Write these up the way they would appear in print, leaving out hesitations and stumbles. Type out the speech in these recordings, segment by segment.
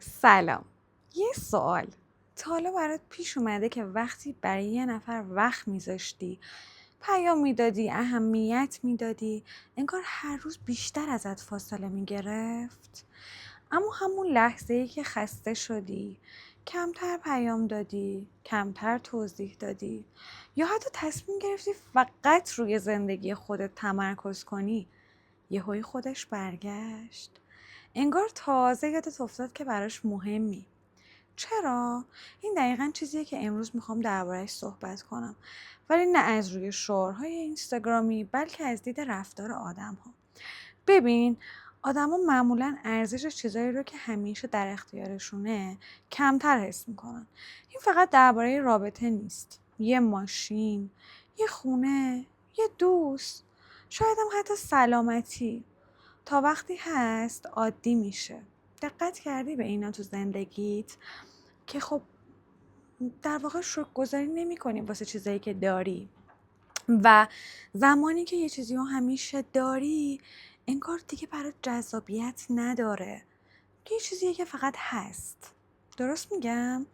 سلام. یه سوال. تا حالا برات پیش اومده که وقتی برای یه نفر وقت میذاشتی، پیام میدادی، اهمیت میدادی، انگار هر روز بیشتر ازت فاصله میگرفت؟ اما همون لحظه‌ای که خسته شدی، کمتر پیام دادی، کمتر توضیح دادی، یا حتی تصمیم گرفتی فقط روی زندگی خودت تمرکز کنی، یهویی خودش برگشت. انگار تازه یادت افتاد که براش مهمی. چرا؟ این دقیقا چیزیه که امروز میخوام درباره‌اش صحبت کنم، ولی نه از روی شعارهای اینستاگرامی، بلکه از دید رفتار آدم‌ها. ببین، آدما معمولا ارزش چیزایی رو که همیشه در اختیارشونه کمتر حس میکنن. این فقط درباره رابطه نیست. یه ماشین، یه خونه، یه دوست، شاید هم حتی سلامتی. تا وقتی هست عادی میشه. دقت کردی به اینا تو زندگیت که خب در واقع شکرگزاری نمی‌کنی واسه چیزایی که داری، و زمانی که یه چیزی رو همیشه داری انگار دیگه برات جذابیت نداره. یه چیزیه که فقط هست. درست میگم؟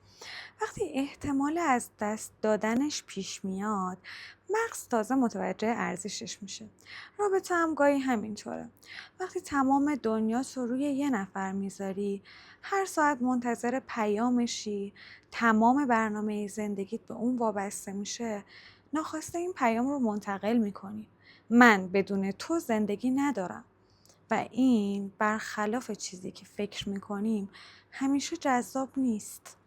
وقتی احتمال از دست دادنش پیش میاد، مغز تازه متوجه ارزشش میشه. رابطه هم گاهی همینطوره. وقتی تمام دنیات رو روی یه نفر میذاری، هر ساعت منتظر پیامشی، تمام برنامه زندگیت به اون وابسته میشه، ناخواسته این پیام رو منتقل میکنی: من بدون تو زندگی ندارم. و این برخلاف چیزی که فکر میکنیم همیشه جذاب نیست.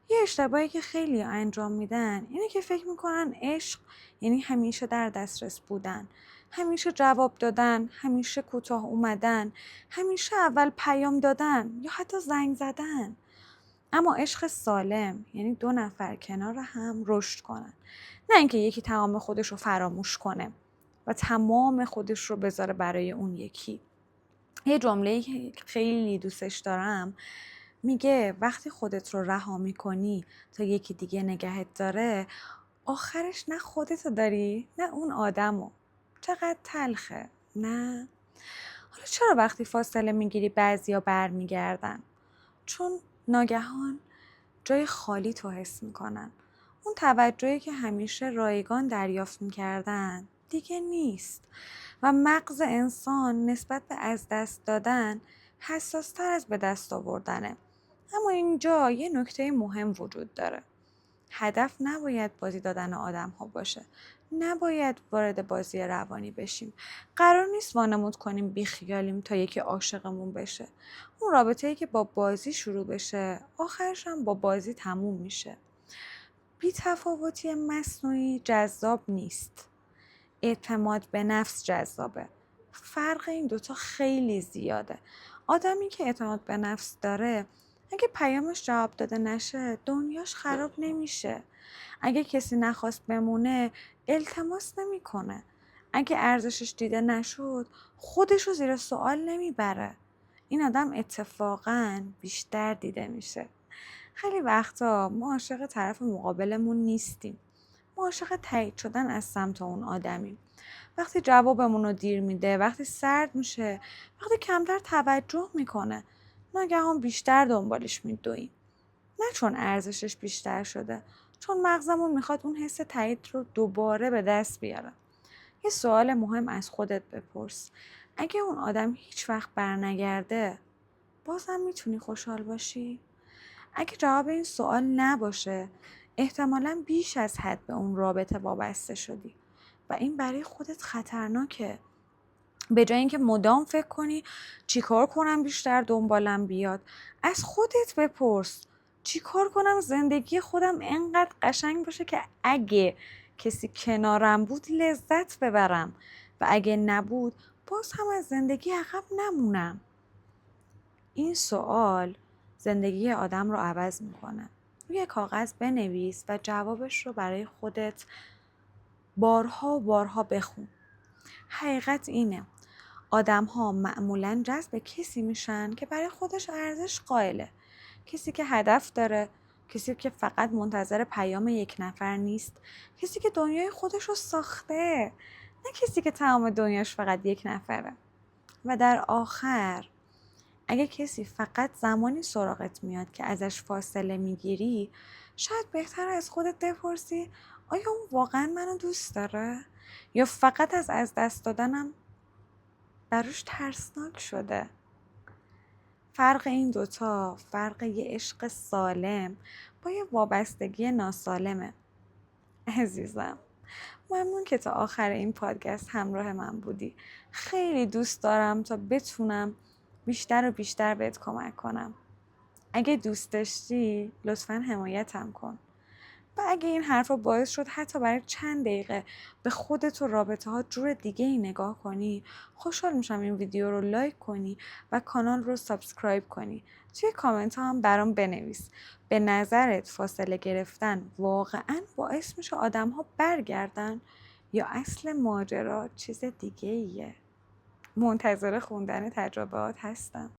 یه اشتباهی که خیلی انجام میدن اینه که فکر میکنن عشق یعنی همیشه در دسترس بودن، همیشه جواب دادن، همیشه کوتاه اومدن، همیشه اول پیام دادن یا حتی زنگ زدن. اما عشق سالم یعنی دو نفر کنار هم رشد کنن، نه اینکه یکی تمام خودش رو فراموش کنه و تمام خودش رو بذاره برای اون یکی. یه جمله‌ای که خیلی دوستش دارم میگه وقتی خودت رو رها میکنی تا یکی دیگه نگهت داره، آخرش نه خودتو داری نه اون آدمو. چقدر تلخه، نه؟ حالا چرا وقتی فاصله میگیری بعضیا برمیگردن؟ چون ناگهان جای خالی تو حس میکنن. اون توجهی که همیشه رایگان دریافت میکردن دیگه نیست، و مغز انسان نسبت به از دست دادن حساستر از به دست آوردنه. اما اینجا یه نکته مهم وجود داره. هدف نباید بازی دادن آدم ها باشه. نباید وارد بازی روانی بشیم. قرار نیست وانمود کنیم بیخیالیم تا یکی عاشقمون بشه. اون رابطه‌ای که با بازی شروع بشه آخرش هم با بازی تموم میشه. بی‌تفاوتی مصنوعی جذاب نیست. اعتماد به نفس جذابه. فرق این دوتا خیلی زیاده. آدمی که اعتماد به نفس داره اگه پیامش جواب داده نشه دنیاش خراب نمیشه. اگه کسی نخواست بمونه التماس نمیکنه. اگه ارزشش دیده نشد خودش رو زیر سوال نمیبره. این آدم اتفاقاً بیشتر دیده میشه. خیلی وقتا ما عاشق طرف مقابلمون نیستیم. ما عاشق تایید شدن از سمت اون آدمیم. وقتی جوابمون رو دیر میده، وقتی سرد میشه، وقتی کمتر توجه میکنه، ناگهان بیشتر دنبالش میدویم. نه چون ارزشش بیشتر شده، چون مغزمون میخواد اون حس تایید رو دوباره به دست بیاره. یه سوال مهم از خودت بپرس: اگه اون آدم هیچ وقت برنگرده، بازم میتونی خوشحال باشی؟ اگه جواب این سوال نباشه، احتمالاً بیش از حد به اون رابطه وابسته شدی و این برای خودت خطرناکه. به جای اینکه مدام فکر کنی چیکار کنم بیشتر دنبالم بیاد، از خودت بپرس چیکار کنم زندگی خودم انقدر قشنگ باشه که اگه کسی کنارم بود لذت ببرم، و اگه نبود باز هم از زندگی عقب نمونم. این سوال زندگی آدم رو عوض میکنه. روی کاغذ بنویس و جوابش رو برای خودت بارها و بارها بخون. حقیقت اینه: آدم‌ها معمولاً جذب کسی میشن که برای خودش ارزش قائله. کسی که هدف داره، کسی که فقط منتظر پیام یک نفر نیست، کسی که دنیای خودش رو ساخته، نه کسی که تمام دنیاش فقط یک نفره. و در آخر اگه کسی فقط زمانی سراغت میاد که ازش فاصله میگیری، شاید بهتر از خودت بپرسی آیا اون واقعا منو دوست داره؟ یا فقط از دست دادنم براش ترسناک شده؟ فرق این دوتا فرق یه عشق سالم با یه وابستگی ناسالمه. عزیزم، ممنون که تا آخر این پادکست همراه من بودی. خیلی دوست دارم تا بتونم بیشتر و بیشتر بهت کمک کنم. اگه دوست داشتی لطفاً حمایتم کن. و اگه این حرفا باعث شد حتی برای چند دقیقه به خودت و رابطه ها جور دیگه ای نگاه کنی، خوشحال میشم این ویدیو رو لایک کنی و کانال رو سابسکرایب کنی. توی کامنت ها هم برام بنویس به نظرت فاصله گرفتن واقعاً باعث میشه آدم ها برگردن یا اصل ماجرا چیز دیگه ایه؟ منتظر خوندن تجربهات هستم.